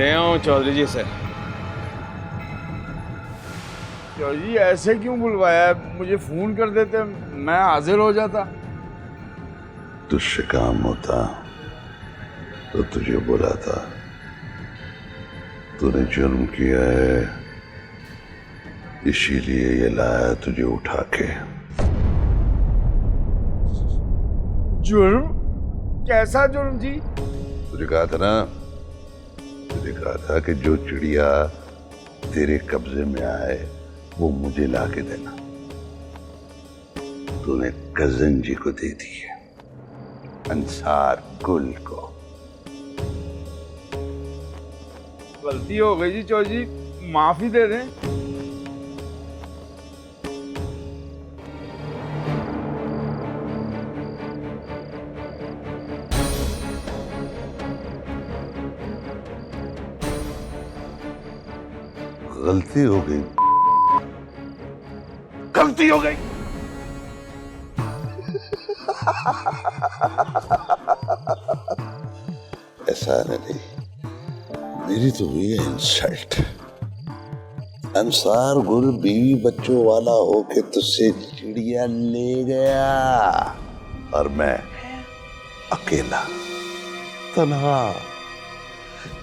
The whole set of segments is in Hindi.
ले आऊं चौधरी जी से। चौधरी जी ऐसे क्यों बुलवाया? मुझे फोन कर देते, मैं हाजिर हो जाता। तुझसे काम होता तो तुझे बुलाता। तूने जुर्म किया है, इसीलिए ये लाया तुझे उठा के। जुर्म? कैसा जुर्म जी? तुझे कहा था ना, तुझे कहा था कि जो चिड़िया तेरे कब्जे में आए वो मुझे ला के देना। तूने कजन जी को दे दी है, अंसार गुल को। गलती हो गई जी चौधरी जी, माफी दे दें। गलती हो गई, गलती हो गई। ऐसा नहीं, मेरी तो हुई है इंसल्ट। अंसार गुल बीवी बच्चों वाला होके तुझसे चिड़िया ले गया और मैं अकेला तन्हा।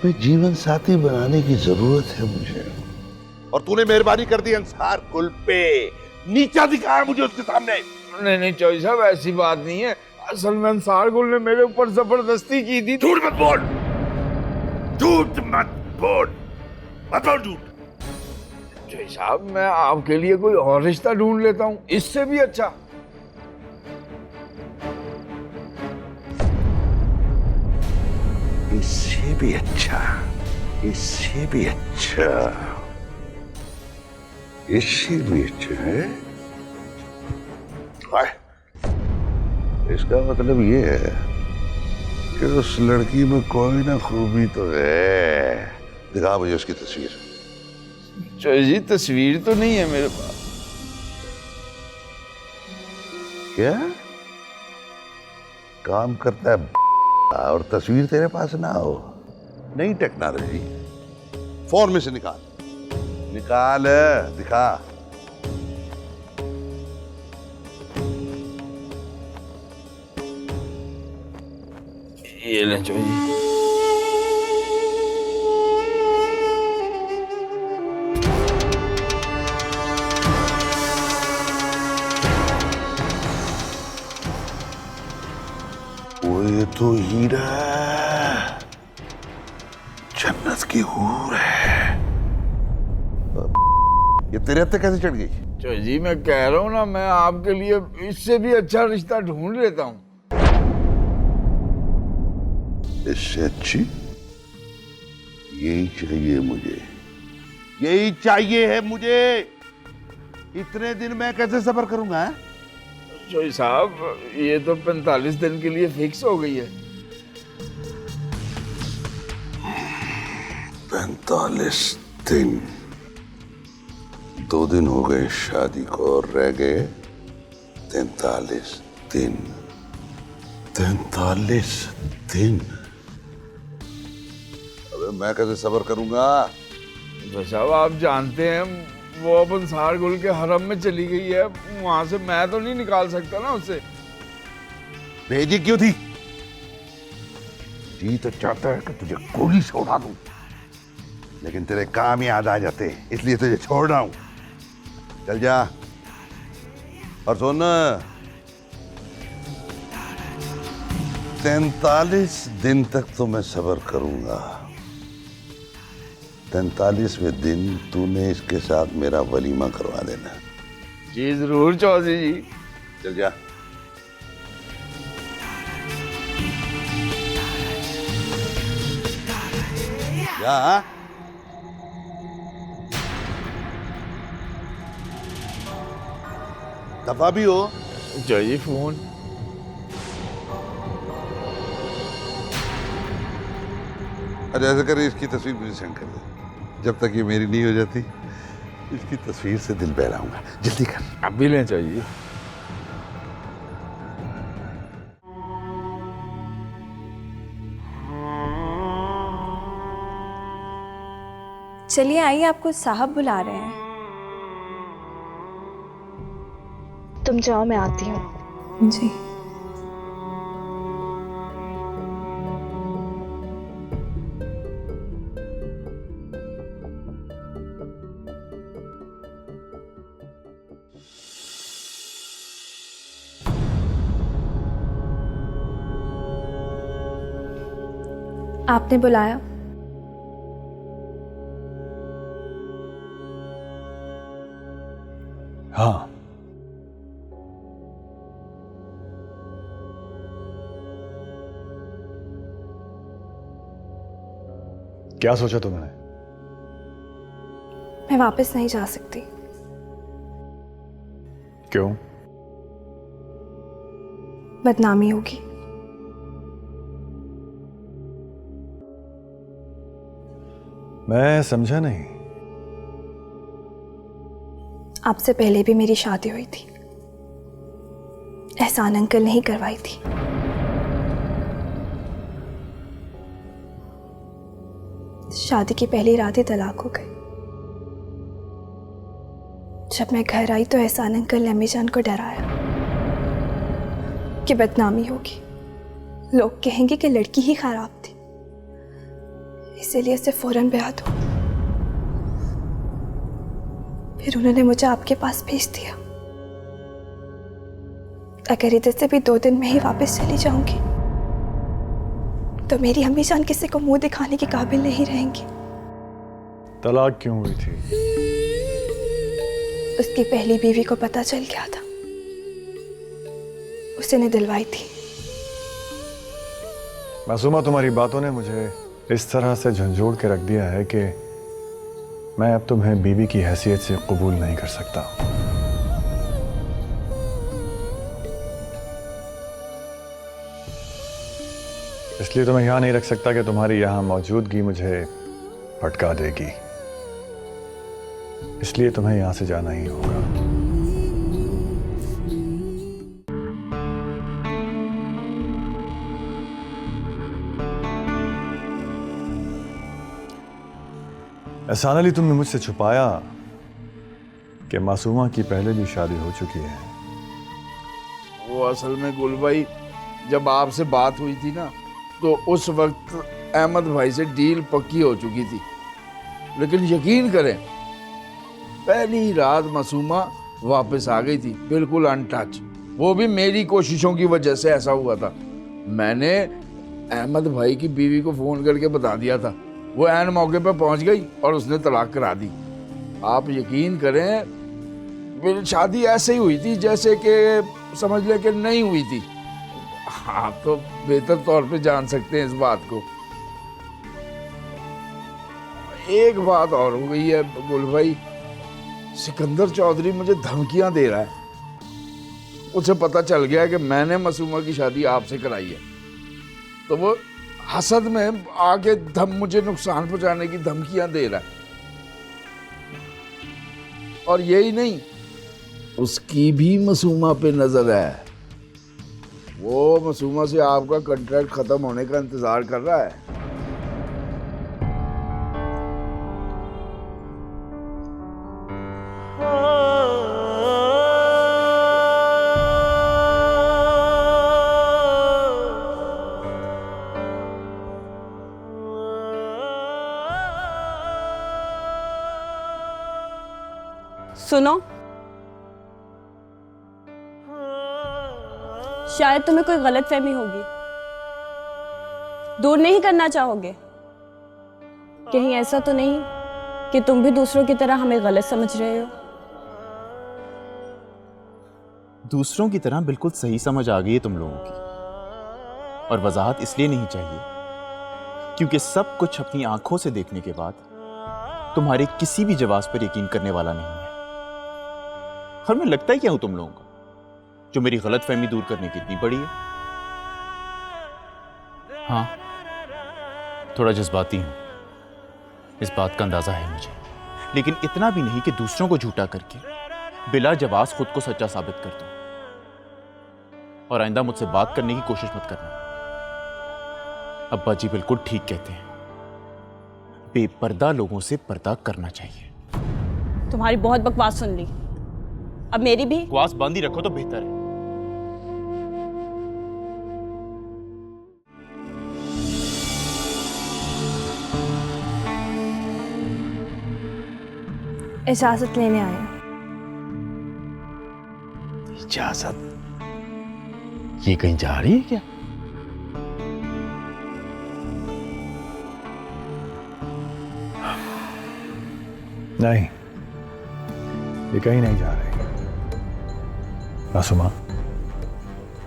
मैं जीवन साथी बनाने की जरूरत है मुझे, और तूने मेहरबानी कर दी अंसार गुल पे। नीचा दिखाया मुझे उसके सामने। नहीं चौधरी साहब, ऐसी बात नहीं है। असल में अंसार गुल ने मेरे ऊपर जबरदस्ती की थी। झूठ मत बोल, झूठ मत बोल, मत बोल झूठ। चौधरी साहब, मैं आपके लिए कोई और रिश्ता ढूंढ लेता हूँ, इससे भी अच्छा। इससे भी अच्छा, इससे भी अच्छा, इससे भी अच्छा है। हाय, इसका मतलब ये है कि उस लड़की में कोई ना खूबी तो है। दिखा मुझे उसकी तस्वीर। चौधरी जी, तस्वीर तो नहीं है मेरे पास। क्या काम करता है और तस्वीर तेरे पास ना हो? नई टेक्नोलॉजी, फोन में से निकाल, निकाल, दिखा। ये ले चौधरी जी। वो ये तो हीरा है, जन्नत की हूर है। ये तेरे हत्थे कैसे चढ़ गई? चौधरी जी, मैं कह रहा हूँ ना, मैं आपके लिए इससे भी अच्छा रिश्ता ढूंढ लेता हूँ। इससे अच्छी? यही चाहिए मुझे, यही चाहिए है मुझे। इतने दिन मैं कैसे सब्र करूंगा? चौधरी साहब, ये तो 45 दिन के लिए फिक्स हो गई है। 45 दिन? 2 दिन हो गए शादी को और रह गए 43 दिन। 43 दिन? अबे मैं कैसे सब्र करूंगा? चौधरी साहब, आप जानते हैं वो अब अंसार गुल के हरम में चली गई है, वहां से मैं तो नहीं निकाल सकता ना उसे। भेजी क्यों थी? जी तो चाहता है कि तुझे गोली से उड़ा दूं, लेकिन तेरे काम याद आ जाते, इसलिए तुझे छोड़ रहा हूं। चल जा। और सुन, 43 दिन तक तो मैं सब्र करूंगा। 43वें दिन तूने इसके साथ मेरा वलीमा करवा देना। जी जरूर चौधरी जी। चल जा। जा। दफा भी हो। चौधरी जी, फोन। अरे ऐसा करे, इसकी तस्वीर मुझे सेंड कर दे। जब तक ये मेरी नहीं हो जाती, इसकी तस्वीर से दिल बहलाऊंगा। जल्दी कर। अब भी लें चौधरी जी। चलिए आइए, आपको साहब बुला रहे हैं। तुम जाओ, मैं आती हूँ। जी। आपने बुलाया? हाँ। क्या सोचा तुमने? मैं वापस नहीं जा सकती। क्यों? बदनामी होगी। मैं समझा नहीं। आपसे पहले भी मेरी शादी हुई थी। एहसान अंकल ने ही करवाई थी। शादी की पहली रात ही तलाक हो गई। जब मैं घर आई तो एहसान अंकल ने अम्मी जान को डराया कि बदनामी होगी, लोग कहेंगे कि लड़की ही खराब थी, इसीलिए इसे फौरन ब्याह दो। फिर उन्होंने मुझे आपके पास भेज दिया। अगर इधर से भी 2 दिन में ही वापस चली जाऊंगी तो मेरी अम्मी जान किसी को मुंह दिखाने के काबिल नहीं रहेंगी। तलाक क्यों हुई थी? उसकी पहली बीवी को पता चल गया था, उसे ने दिलवाई थी। मासूमा, तुम्हारी बातों ने मुझे इस तरह से झंझोड़ के रख दिया है कि मैं अब तुम्हें बीवी की हैसियत से कबूल नहीं कर सकता। इसलिए तो मैं यहां नहीं रख सकता कि तुम्हारी यहां मौजूदगी मुझे भटका देगी। इसलिए तुम्हें यहां से जाना ही होगा। एहसान अली, तुमने मुझसे छुपाया कि मासूमा की पहले भी शादी हो चुकी है। वो असल में गुल भाई, जब आपसे बात हुई थी ना, तो उस वक्त अहमद भाई से डील पक्की हो चुकी थी। लेकिन यकीन करें, पहली ही रात मासूमा वापस आ गई थी, बिल्कुल अनटच। वो भी मेरी कोशिशों की वजह से ऐसा हुआ था। मैंने अहमद भाई की बीवी को फ़ोन करके बता दिया था, वो ऐन मौके पर पहुंच गई और उसने तलाक करा दी। आप यकीन करें, मेरी शादी ऐसे ही हुई थी जैसे कि समझ लें कि नहीं हुई थी। आप तो बेहतर तौर पे जान सकते हैं इस बात को। एक बात और हो गई है गुल भाई, सिकंदर चौधरी मुझे धमकियां दे रहा है। उसे पता चल गया है कि मैंने मासूमा की शादी आपसे कराई है, तो वो हसद में आके मुझे नुकसान पहुंचाने की धमकियां दे रहा है। और यही नहीं, उसकी भी मासूमा पे नजर है। वो मासूमा से आपका कॉन्ट्रैक्ट खत्म होने का इंतजार कर रहा है। सुनो, शायद तुम्हें कोई गलतफहमी होगी। दूर नहीं करना चाहोगे? कहीं ऐसा तो नहीं कि तुम भी दूसरों की तरह हमें गलत समझ रहे हो? दूसरों की तरह बिल्कुल सही समझ आ गई है तुम लोगों की। और वजाहत इसलिए नहीं चाहिए क्योंकि सब कुछ अपनी आंखों से देखने के बाद तुम्हारे किसी भी जवाब पर यकीन करने वाला नहीं है। और मैं लगता ही क्या हूं तुम लोगों को, जो मेरी गलतफहमी दूर करने की इतनी बड़ी है? हाँ, थोड़ा जज्बाती हूं, इस बात का अंदाजा है मुझे, लेकिन इतना भी नहीं कि दूसरों को झूठा करके बिला जवाब खुद को सच्चा साबित कर दूं। और आइंदा मुझसे बात करने की कोशिश मत करना। अब्बा जी बिल्कुल ठीक कहते हैं, बेपर्दा लोगों से पर्दा करना चाहिए। तुम्हारी बहुत बकवास सुन ली, अब मेरी भी। बकवास बंद ही रखो तो बेहतर है। इजाजत लेने आए। इजाजत? ये कहीं जा रही है क्या? नहीं, ये कहीं नहीं जा रही। मासूमा,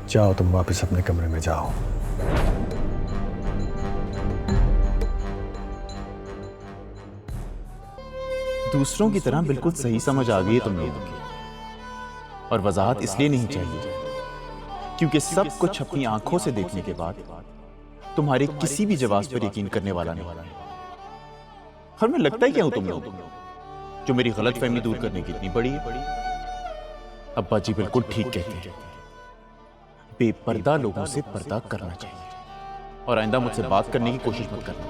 जाओ तुम वापस अपने कमरे में जाओ। दूसरों की तरह बिल्कुल सही समझ आ गई है तुम लोगों की, और वजाहत इसलिए नहीं चाहिए क्योंकि सब कुछ अपनी आंखों से देखने के बाद तुम्हारे किसी भी जवाब पर यकीन करने वाला नहीं। और मैं लगता ही क्या हूं तुम लोग जो मेरी गलत फहमी दूर करने की इतनी बड़ी है। अब्बा जी बिल्कुल ठीक कहते हैं, बेपर्दा लोगों से पर्दा करना चाहिए, और आइंदा मुझसे बात करने की कोशिश मत करना।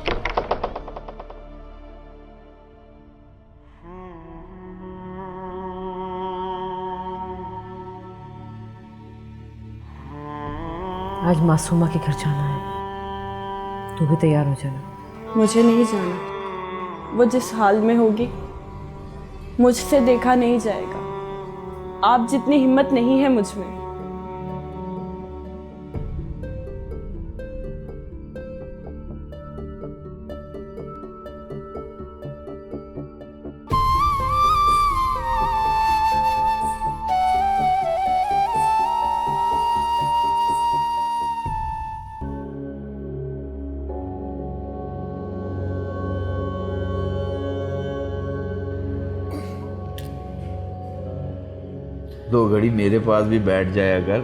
आज मासूमा के घर जाना है, तू भी तैयार हो जाना। मुझे नहीं जाना, वो जिस हाल में होगी मुझसे देखा नहीं जाएगा। आप जितनी हिम्मत नहीं है मुझ में। दो घड़ी मेरे पास भी बैठ जाए अगर।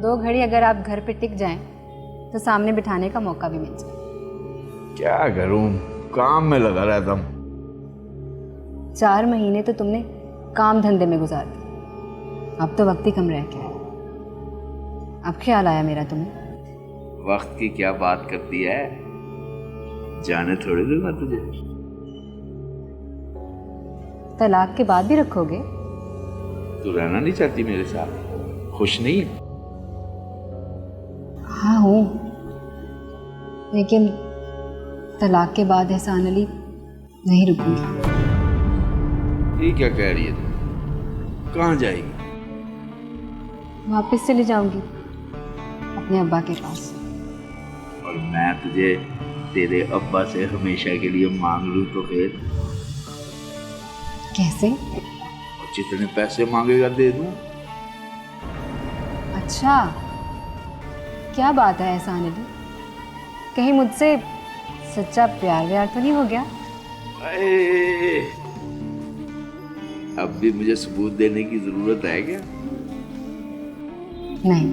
2 घड़ी अगर आप घर पे टिक जाएं तो सामने बिठाने का मौका भी मिल जाए। क्या करूं, काम में लगा रहता हूं। 4 महीने तो तुमने काम धंधे में गुजार दिए, अब तो वक्त ही कम रह गया है। अब ख्याल आया मेरा तुम्हें। वक्त की क्या बात करती है, जाने थोड़ी दूंगा तुझे। तलाक के बाद भी रखोगे? तू रहना नहीं चाहती मेरे साथ, खुश नहीं है? हाँ हूँ, लेकिन तलाक के बाद एहसान अली नहीं रुकूंगी। ये क्या कह रही है तू? कहाँ जाएगी? वापस चली जाऊंगी अपने अब्बा के पास। और मैं तुझे तेरे अब्बा से हमेशा के लिए मांग लूं तो फिर? कैसे? और जितने पैसे मांगेगा दे दूं। अच्छा, क्या बात है एहसान अली, कहीं मुझसे सच्चा प्यार व्यार तो नहीं हो गया? अरे, अब भी मुझे सबूत देने की जरूरत है क्या? नहीं,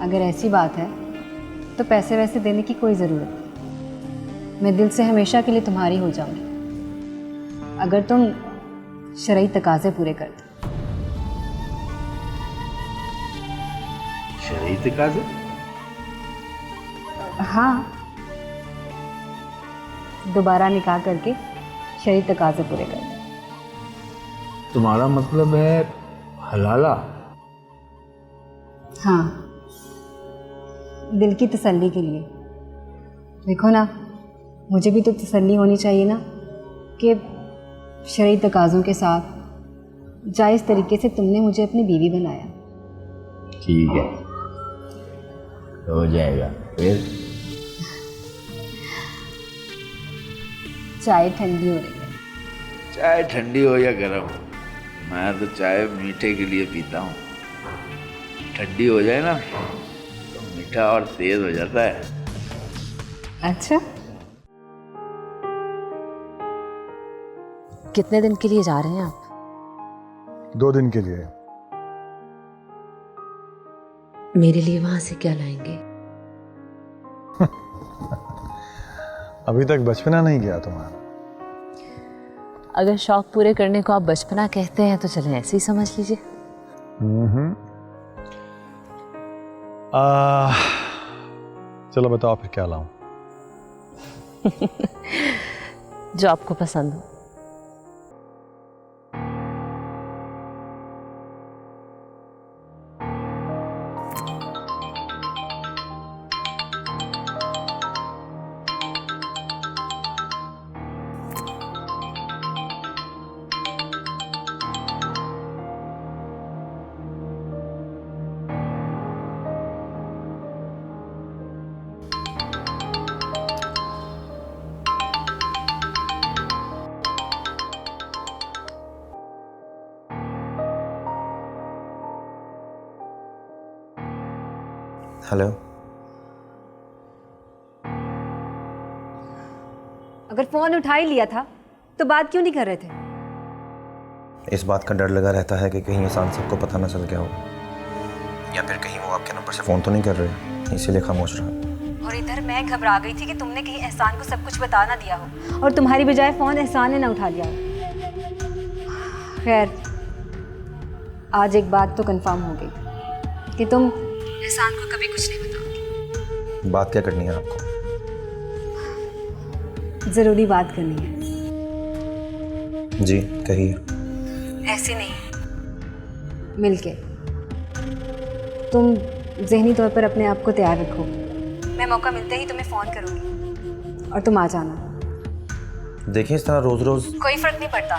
अगर ऐसी बात है तो पैसे वैसे देने की कोई ज़रूरत नहीं। मैं दिल से हमेशा के लिए तुम्हारी हो जाऊंगी अगर तुम शरई तकाजे पूरे कर दो। शरई तकाजे? हाँ, दोबारा निकाह करके शरई तकाजे पूरे कर दो। तुम्हारा मतलब है हलाला? हाँ, दिल की तसल्ली के लिए। देखो ना, मुझे भी तो तसल्ली होनी चाहिए ना कि शरई तकाज़ों के साथ जायज़ तरीके से तुमने मुझे अपनी बीवी बनाया। ठीक है, हो जाएगा। फिर चाय ठंडी हो रही है। चाय ठंडी हो या गर्म, मैं तो चाय मीठे के लिए पीता हूँ। ठंडी हो जाए ना तो मीठा और तेज हो जाता है। अच्छा, कितने दिन के लिए जा रहे हैं आप? 2 दिन के लिए। मेरे लिए वहां से क्या लाएंगे? अभी तक बचपना नहीं गया तुम्हारा। अगर शौक पूरे करने को आप बचपना कहते हैं तो चलें ऐसे ही समझ लीजिए। चलो बताओ फिर क्या लाऊं? जो आपको पसंद हो। हेलो। अगर फ़ोन उठा ही लिया था तो बात क्यों नहीं कर रहे थे? इस बात का डर लगा रहता है कि कहीं एहसान सबको पता ना चल गया हो, या फिर कहीं वो आपके नंबर से फ़ोन तो नहीं कर रहे, इसीलिए खामोश रहा। और इधर मैं घबरा गई थी कि तुमने कहीं एहसान को सब कुछ बता ना दिया हो और तुम्हारी बजाय फ़ोन एहसान ने ना उठा लिया हो। खैर, आज एक बात तो कंफर्म हो गई कि तुम एहसान को कभी कुछ नहीं बताओगे। बात क्या करनी है आपको? ज़रूरी बात करनी है। जी कहिए। ऐसे नहीं, मिलके। तुम ज़हनी तौर पर अपने आप को तैयार रखो, मैं मौका मिलते ही तुम्हें फ़ोन करूँगी और तुम आ जाना। देखिए इस तरह रोज़ रोज़ कोई फ़र्क नहीं पड़ता,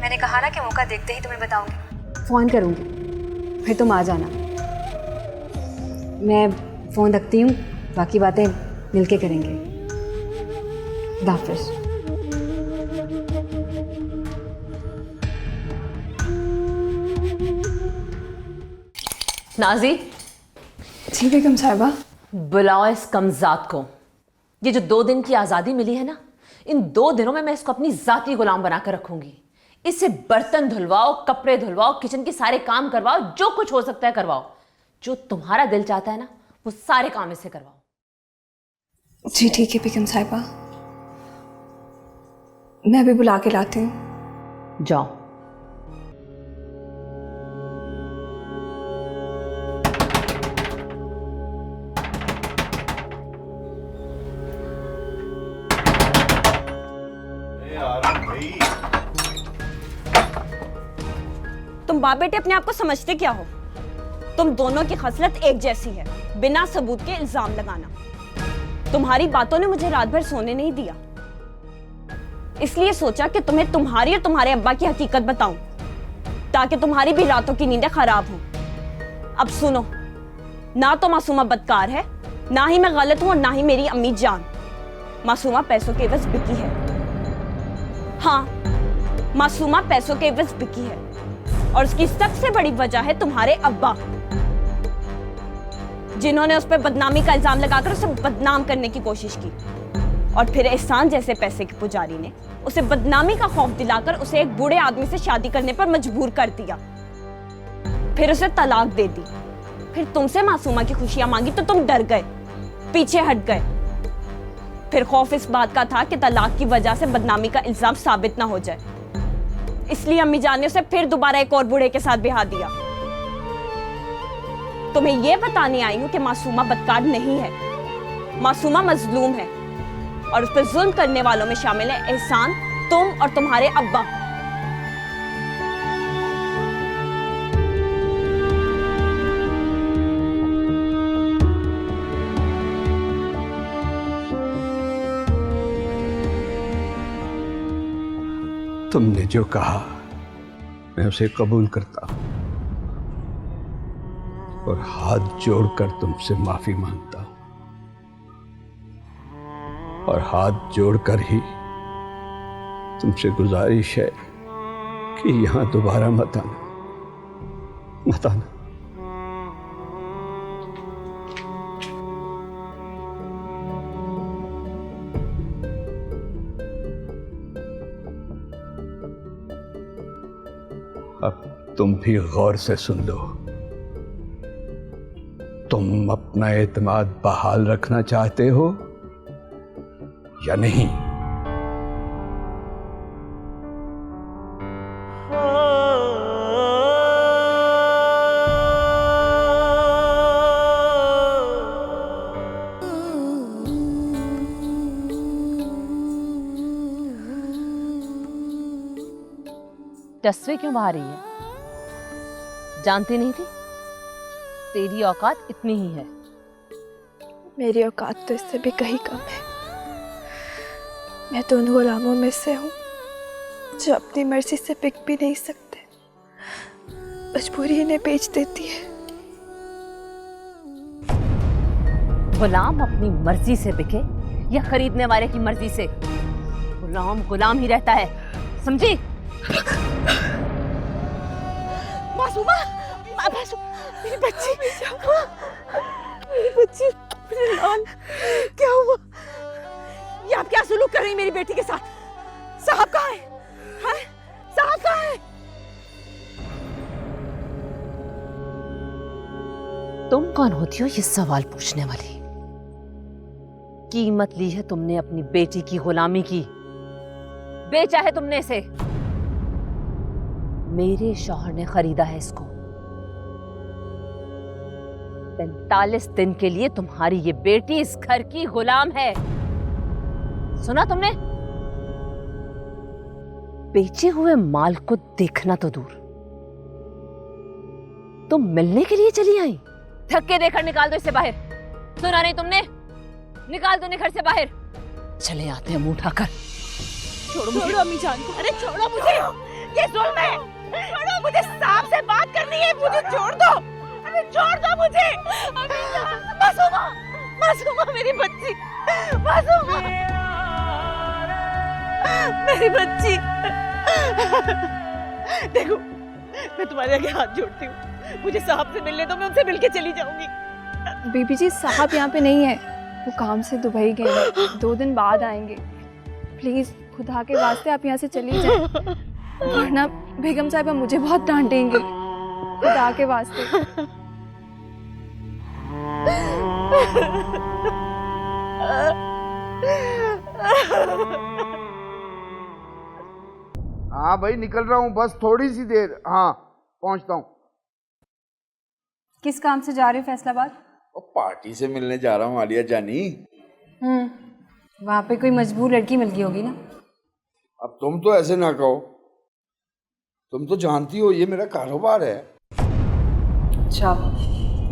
मैंने कहा ना कि मौका देखते ही तुम्हें बताऊँगी। फ़ोन करूँगी, फिर तुम आ जाना। मैं फ़ोन रखती हूँ, बाकी बातें मिलके करेंगे। खुदा हाफ़िज़। नाजी, जी बेगम साहिबा। बुलाओ इस कमजात को। ये जो 2 दिन की आज़ादी मिली है ना, इन 2 दिनों में मैं इसको अपनी ज़ाती गुलाम बनाकर रखूंगी। इससे बर्तन धुलवाओ, कपड़े धुलवाओ, किचन के सारे काम करवाओ, जो कुछ हो सकता है करवाओ। जो तुम्हारा दिल चाहता है ना, वो सारे काम इससे करवाओ। जी ठीक है बेगम साहिबा, मैं अभी बुला के लाती हूँ। जाओ। तुम बाप बेटे अपने आप को समझते क्या हो? तुम दोनों की खसलत एक जैसी है, बिना सबूत के इल्जाम लगाना। तुम्हारी बातों ने मुझे रात भर सोने नहीं दिया, इसलिए सोचा कि तुम्हें तुम्हारी और तुम्हारे अब्बा की हकीकत बताऊं, ताकि तुम्हारी भी रातों की नींदें खराब हों। अब सुनो, ना तो मासूमा बदकार है, ना ही मैं गलत हूं और ना ही मेरी अम्मी जान। मासूमा पैसों के एवज बिकी है। हाँ, मासूमा पैसों के एवज बिकी है, और उसकी सबसे बड़ी वजह है तुम्हारे अब्बा, जिन्होंने उस पर बदनामी का इल्जाम लगाकर उसे बदनाम करने की कोशिश की, और फिर एहसान जैसे पैसे के पुजारी ने उसे बदनामी का खौफ दिलाकर उसे एक बूढ़े आदमी से शादी करने पर मजबूर कर दिया, फिर उसे तलाक दे दी। फिर तुमसे मासूमा की खुशियां मांगी तो तुम डर गए, पीछे हट गए। फिर खौफ इस बात का था कि तलाक की वजह से बदनामी का इल्जाम साबित ना हो जाए, इसलिए अम्मी जान ने उसे फिर दोबारा एक और बूढ़े के साथ ब्याह दिया। तुम्हें यह बताने आई हूं कि मासूमा बदकार नहीं है, मासूमा मजलूम है, और उस पर जुल्म करने वालों में शामिल है एहसान, तुम और तुम्हारे अब्बा। तुमने जो कहा मैं उसे कबूल करता हूं और हाथ जोड़कर तुमसे माफी मांगता हूं, और हाथ जोड़कर ही तुमसे गुजारिश है कि यहां दोबारा मत आना, मत आना। अब तुम भी गौर से सुन लो, तुम अपना एतमाद बहाल रखना चाहते हो या नहीं? वर्चस्व क्यों बहा रही है? जानती नहीं थी? तेरी औकात इतनी ही है। मेरी औकात तो इससे भी कहीं कम है। मैं तो उन गुलामों में से हूँ जो अपनी मर्जी से बिक भी नहीं सकते, मजबूरी इन्हें बेच देती है। गुलाम अपनी मर्जी से बिके या खरीदने वाले की मर्जी से? गुलाम गुलाम ही रहता है, समझी? मासूमा, मेरी बच्ची, मेरी बच्ची, मेरे लाल, क्या हुआ? ये आप क्या सुलूक कर रही हैं मेरी बेटी के साथ? साहब कहाँ है? हैं? साहब कहाँ है? तुम कौन होती हो ये सवाल पूछने वाली? कीमत ली है तुमने अपनी बेटी की गुलामी की, बेचा है तुमने इसे। मेरे शौहर ने खरीदा है इसको। 45 दिन के लिए तुम्हारी ये बेटी इस घर की गुलाम है। सुना तुमने? बेचे हुए माल को देखना तो दूर, तुम मिलने के लिए चली आई। धक्के देकर निकाल दो इसे बाहर। सुना नहीं तुमने? निकाल दो घर से बाहर। चले आते हैं मुंह उठाकर। छोड़ो अम्मी जान को। अरे छोड़ो मुझे, ये जुल्म है। छोड़ो मुझे, साहब से बात करनी है, मुझे छोड़ दो। अरे छोड़ दो मुझे। अम्मी जान, मासूमा, मासूमा मेरी बच्ची, मासूमा मेरी बच्ची। देखो, मैं तुम्हारे आगे हाथ जोड़ती हूँ, मुझे साहब से मिलने दो, मैं उनसे मिलके चली जाऊंगी। बीबी जी, साहब यहाँ पे नहीं है, वो काम से दुबई गए हैं, 2 दिन बाद आएंगे। प्लीज खुदा के वास्ते आप यहाँ से चली जाएं, वरना बेगम साहिबा मुझे बहुत डांटेंगे। खुदा के वास्ते। हाँ भाई, निकल रहा हूँ, बस थोड़ी सी देर। हाँ, पहुँचता हूँ। किस काम से जा रहे हो फैसलाबाद? पार्टी से मिलने जा रहा हूँ आलिया जानी। वहाँ पे कोई मजबूर लड़की मिल गई होगी ना? अब तुम तो ऐसे ना कहो, तुम तो जानती हो ये मेरा कारोबार है। अच्छा,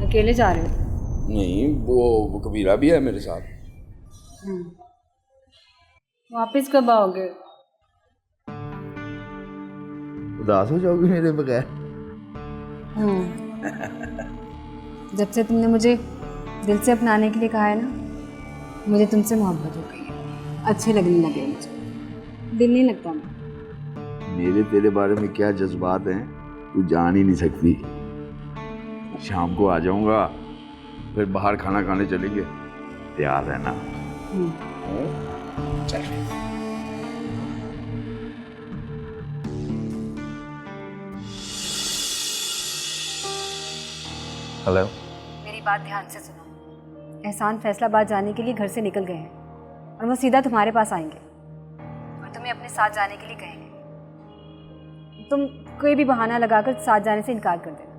अकेले जा रहे हो? नहीं, वो कबीरा भी है मेरे साथ। वापस कब आओगे? उदास हो जाओगी मेरे बगैर? जब से तुमने मुझे दिल से अपनाने के लिए कहा है ना, मुझे तुमसे मोहब्बत हो गई है। अच्छे लगने लगे मुझे, दिल नहीं लगता मैं। मेरे तेरे बारे में क्या जज्बात हैं तू जान ही नहीं सकती। शाम को आ जाऊंगा, फिर बाहर खाना खाने चलेंगे, तैयार रहना। चल। हेलो, मेरी बात ध्यान से सुनो। एहसान फैसलाबाद जाने के लिए घर से निकल गए हैं और वो सीधा तुम्हारे पास आएंगे और तुम्हें अपने साथ जाने के लिए कहेंगे। तुम कोई भी बहाना लगाकर साथ जाने से इनकार कर देना।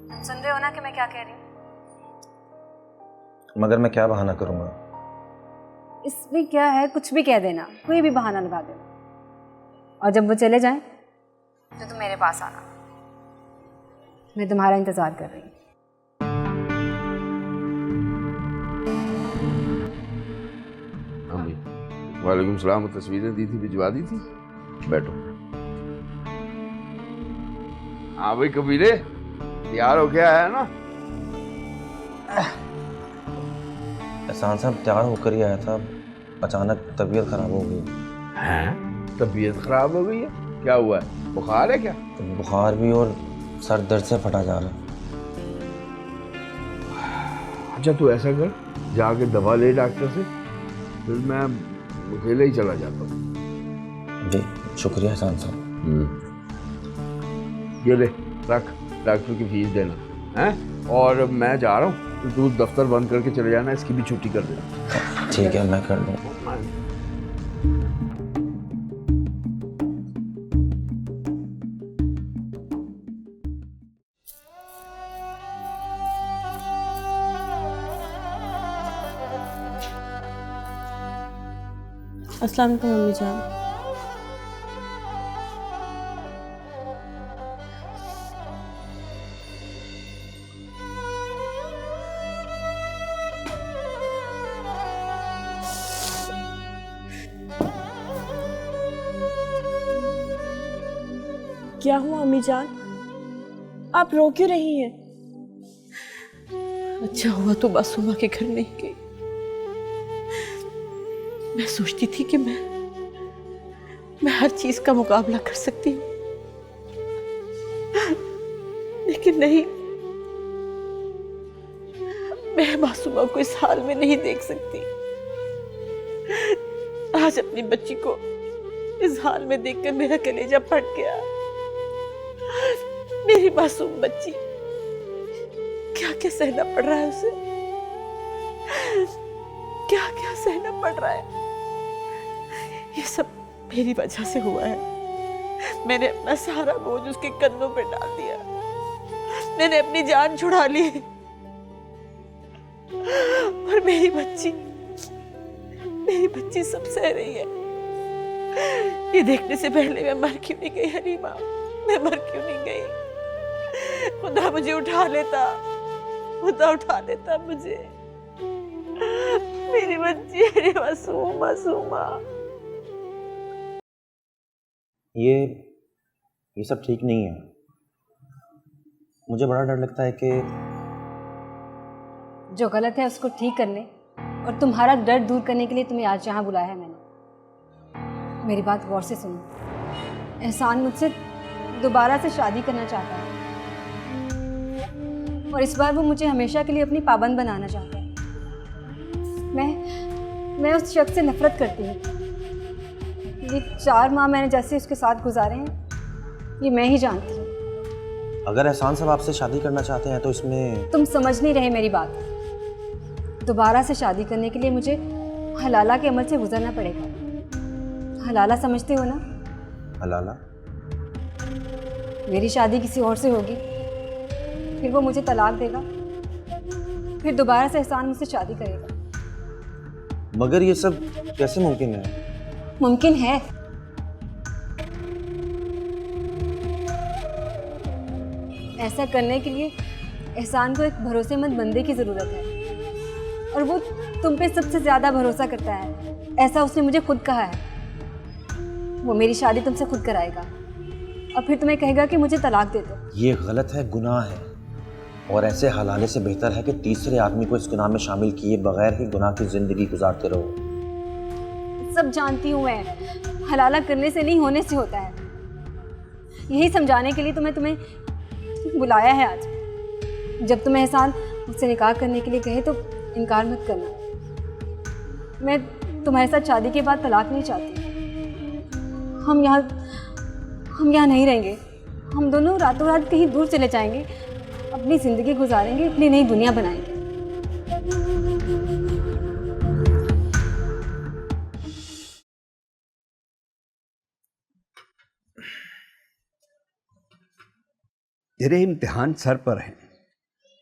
तुम सुन रहे हो ना कि मैं क्या कह रही हूँ? मगर मैं क्या बहाना करूंगा? इसमें क्या है, कुछ भी कह देना, कोई भी बहाना लगा देना। और जब वो चले जाएं तो तुम मेरे पास आना, मैं तुम्हारा इंतजार कर रही हूँ। वालेकुम सलाम। तस्वीरें दी थी, भिजवा दी थी। बैठो। हाँ भाई कबीरे, तैयार हो गया है ना? एहसान साहब तैयार होकर ही आया था, अचानक तबीयत खराब हो गई। हैं? तबीयत खराब हो गई है? क्या हुआ है? बुखार है क्या? बुखार भी और सर दर्द से फटा जा रहा है। अच्छा तू ऐसा कर, जाके दवा ले डॉक्टर से, फिर मैं अकेले ही चला जाता हूँ। जी शुक्रिया एहसान साहब। ये ले रख, डॉक्टर की फीस देना है। और मैं जा रहा हूँ, तू दफ्तर बंद करके चले जाना, इसकी भी छुट्टी कर देना। ठीक है, मैं कर दूँ। अस्सलाम वालेकुम मम्मी जान। क्या हुआ अम्मी जान, आप रो क्यों रही हैं? अच्छा हुआ तो मासूमा के घर नहीं गई। मैं सोचती थी कि मैं हर चीज का मुकाबला कर सकती हूँ, लेकिन नहीं, मैं मासूमा को इस हाल में नहीं देख सकती। आज अपनी बच्ची को इस हाल में देखकर मेरा कलेजा फट गया। मेरी मासूम बच्ची, क्या क्या सहना पड़ रहा है उसे, क्या क्या सहना पड़ रहा है। ये सब मेरी वजह से हुआ है। मैंने अपना सारा बोझ उसके कंधों पे डाल दिया। मैंने अपनी जान छुड़ा ली और मेरी बच्ची सब सह रही है। ये देखने से पहले मैं मर क्यों नहीं गई हलीमा, मैं मर क्यों नहीं गई। खुदा मुझे उठा लेता, खुदा उठा लेता मुझे। मेरी बच्ची, मेरी मासूमा। ये सब ठीक नहीं है। मुझे बड़ा डर लगता है कि जो गलत है उसको ठीक करने और तुम्हारा डर दूर करने के लिए तुम्हें आज यहाँ बुलाया है मैंने। मेरी बात गौर से सुनो। एहसान मुझसे दोबारा से शादी करना चाहता है और इस बार वो मुझे हमेशा के लिए अपनी पाबंद बनाना चाहता है। मैं उस शख्स से नफरत करती हूँ। ये 4 माह मैंने जैसे उसके साथ गुजारे हैं, ये मैं ही जानती हूँ। अगर एहसान साहब आपसे शादी करना चाहते हैं तो इसमें तुम समझ नहीं रहे मेरी बात। दोबारा से शादी करने के लिए मुझे हलाला के अमल से गुजरना पड़ेगा। हलाला समझते हो ना? हलाला? मेरी शादी किसी और से होगी, फिर वो मुझे तलाक देगा, फिर दोबारा से एहसान मुझसे शादी करेगा। मगर ये सब कैसे मुमकिन है? मुमकिन है। ऐसा करने के लिए एहसान को एक भरोसेमंद बंदे की ज़रूरत है और वो तुम पे सबसे ज़्यादा भरोसा करता है। ऐसा उसने मुझे खुद कहा है। वो मेरी शादी तुमसे खुद कराएगा और फिर तुम्हें कहेगा कि मुझे तलाक दे दो। ये गलत है, गुनाह है, और ऐसे हलाले से बेहतर है कि तीसरे आदमी को इस गुनाह में शामिल किए बगैर ही गुनाह की जिंदगी गुजारते रहो। सब जानती हूँ मैं, हलाला करने से नहीं होने से होता है। यही समझाने के लिए तुम्हें बुलाया है आज। जब तुम्हें एहसान मुझसे निकाह करने के लिए कहे तो इनकार मत करना। मैं तुम्हारे साथ शादी के बाद तलाक नहीं चाहती। हम यहाँ नहीं रहेंगे। हम दोनों रातों रात कहीं दूर चले जाएंगे, अपनी ज़िंदगी गुजारेंगे, अपनी नई दुनिया बनाएंगे। तेरे इम्तिहान सर पर हैं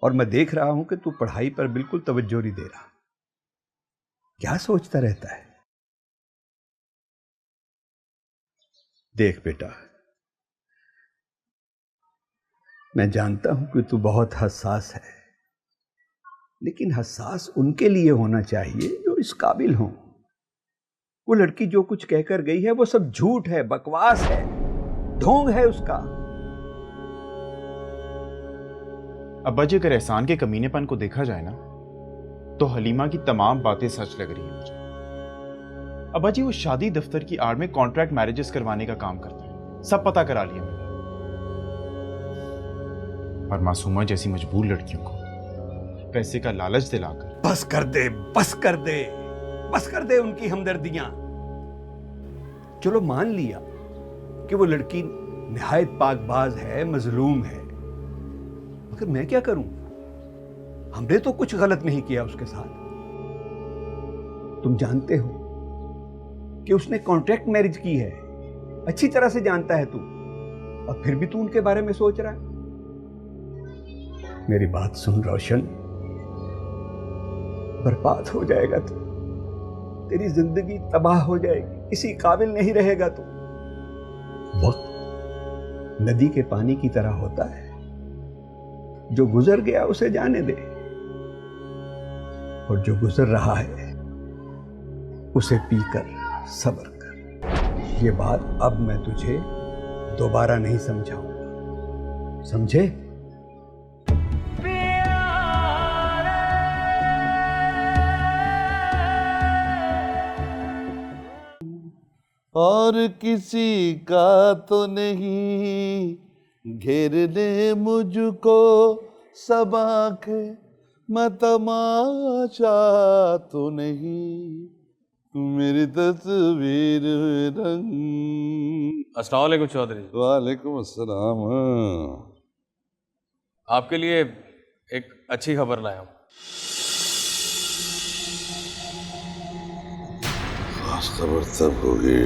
और मैं देख रहा हूं कि तू पढ़ाई पर बिल्कुल तवज्जो नहीं दे रहा। क्या सोचता रहता है? देख बेटा, मैं जानता हूं कि तू बहुत हसास है, लेकिन हसास उनके लिए होना चाहिए जो इस काबिल हों। वो लड़की जो कुछ कहकर गई है वो सब झूठ है, बकवास है, ढोंग है उसका। अब्बा जी, अगर एहसान के कमीनेपन को देखा जाए ना तो हलीमा की तमाम बातें सच लग रही हैं मुझे। अब्बा जी, वो शादी दफ्तर की आड़ में कॉन्ट्रैक्ट मैरिजेस करवाने का काम करता है, सब पता करा लिया मैंने। और मासूमा जैसी मजबूर लड़कियों को पैसे का लालच दिलाकर बस कर दे, बस कर दे, बस कर दे उनकी हमदर्दियां। चलो मान लिया कि वो लड़की निहायत पाकबाज है, मजलूम है, मगर मैं क्या करूं? हमने तो कुछ गलत नहीं किया उसके साथ। तुम जानते हो कि उसने कॉन्ट्रैक्ट मैरिज की है, अच्छी तरह से जानता है तू, और फिर भी तू उनके बारे में सोच रहा है। मेरी बात सुन रोशन, बर्बाद हो जाएगा तू, तेरी जिंदगी तबाह हो जाएगी, किसी काबिल नहीं रहेगा तू। वक्त नदी के पानी की तरह होता है, जो गुजर गया उसे जाने दे, और जो गुजर रहा है उसे पीकर सब्र कर। ये बात अब मैं तुझे दोबारा नहीं समझाऊंगा, समझे? और किसी का तो नहीं घेरने मुझको सब आंखें, मैं तमाशा तो नहीं मेरी तस्वीर रंग। अस्सलाम वालेकुम चौधरी। वालेकुम अस्सलाम। आपके लिए एक अच्छी खबर लाया हूँ। खास खबर तब होगी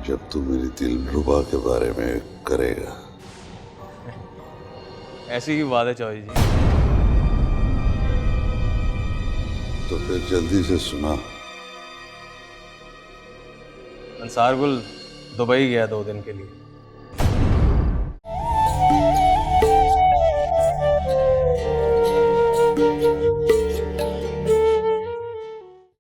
जब तू मेरी दिलरुबा के बारे में करेगा। ऐसी ही बात है चौधरी जी। तो फिर जल्दी से सुना। अंसार गुल दुबई गया 2 दिन के लिए।